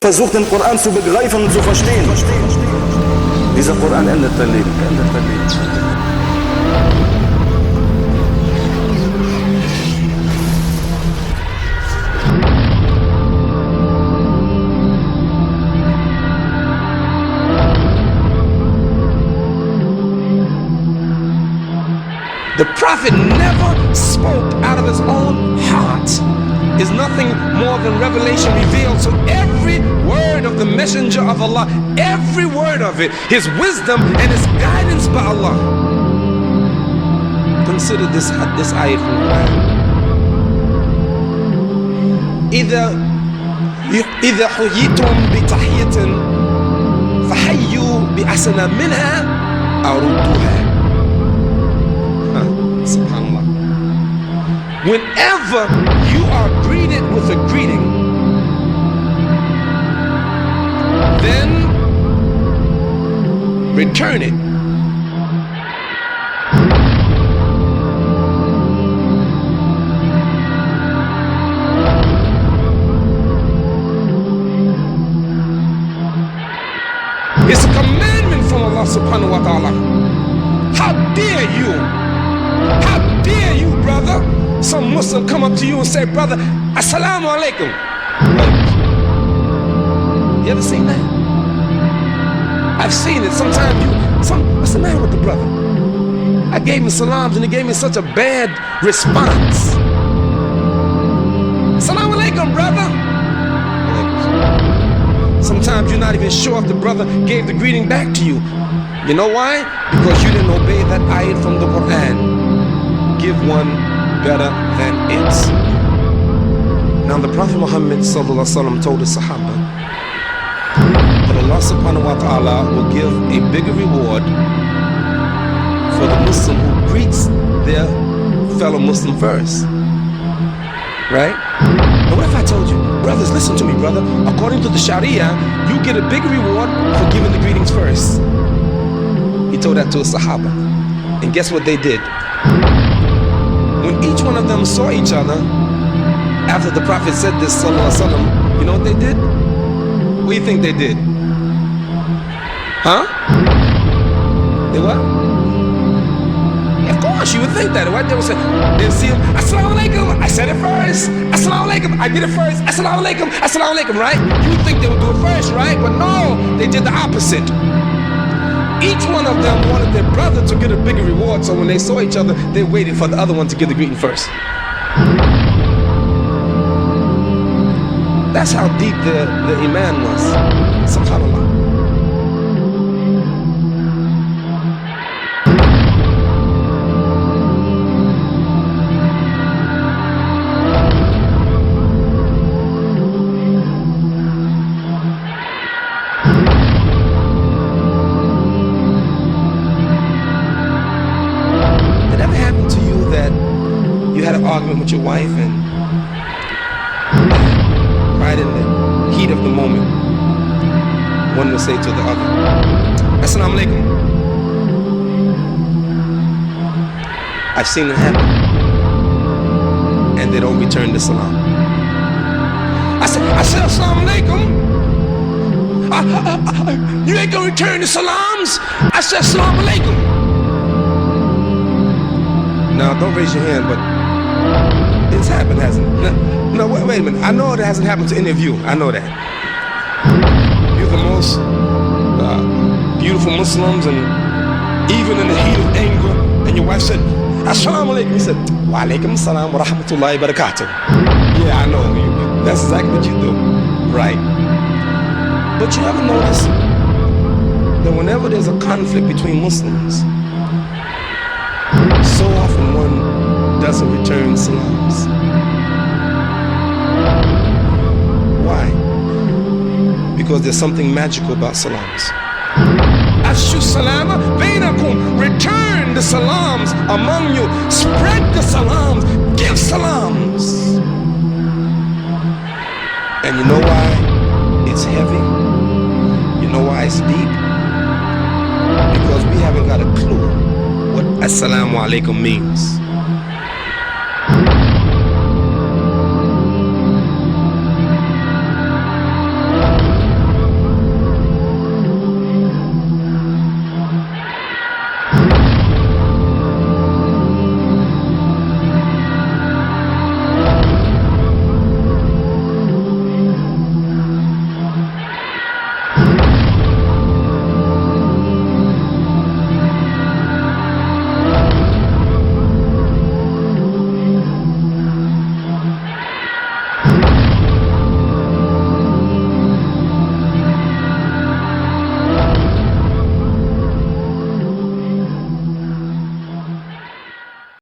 Versuch den Koran zu begreifen und zu verstehen. Dieser Koran ändert dein Leben. The prophet never spoke out of his own heart. Is nothing more than revelation revealed. So every word of the messenger of Allah, every word of it, his wisdom and his guidance by Allah. Consider this ayat from the Quran. إذا حييتم بتحية فحيوا بأحسن منها أو ردوها. Subhanallah. Whenever you are greeted with a greeting, then return it. It's a commandment from Allah subhanahu wa ta'ala. How dare you? How dare you, brother? Some Muslim come up to you and say, brother, assalamu alaikum. You ever seen that? I've seen it. Sometimes what's the matter with the brother? I gave him salams and he gave me such a bad response. Assalamu alaikum, brother. Sometimes you're not even sure if the brother gave the greeting back to you. You know why? Because you didn't obey that ayat from the Quran. Give one better than it. Now the Prophet Muhammad sallallahu alaihi wasallam told the Sahaba that Allah subhanahu wa ta'ala will give a bigger reward for the Muslim who greets their fellow Muslim first. Right? But what if I told you, brothers, listen to me, brother. According to the Sharia, you get a bigger reward for giving the greetings first. He told that to a Sahaba. And guess what they did? When each one of them saw each other, after the Prophet said this, sallallahu alaihi wasallam, you know what they did? What do you think they did? Huh? They what? Yeah, of course, you would think that. Right? They would say, they'd see him, assalamu alaikum, I said it first. Assalamu alaikum, I did it first. Assalamu alaikum, right? You would think they would do it first, right? But no, they did the opposite. Each one of them wanted their brother to get a bigger reward, so when they saw each other, they waited for the other one to give the greeting first. That's how deep the iman was. Subhanallah. Argument with your wife and right in the heat of the moment, one will say to the other, assalamu alaikum. I've seen it happen, and they don't return the salam. I said assalamu alaikum. You ain't gonna return the salams. I said assalamu alaikum. Now don't raise your hand, but it's happened, hasn't it? No, wait a minute. I know it hasn't happened to any of you. I know that. You're the most beautiful Muslims, and even in the heat of anger, and your wife said, assalamu alaikum. He said, wa alaikum assalam wa rahmatullahi wa barakatuh. Yeah, I know. That's exactly what you do. Right. But you ever notice that whenever there's a conflict between Muslims, so often one doesn't return salams. Why? Because there's something magical about salams. Ashu salama bainakum. Return the salams among you. Spread the salams. Give salams. And you know why it's heavy? You know why it's deep? Because we haven't got a clue what assalamu alaikum means.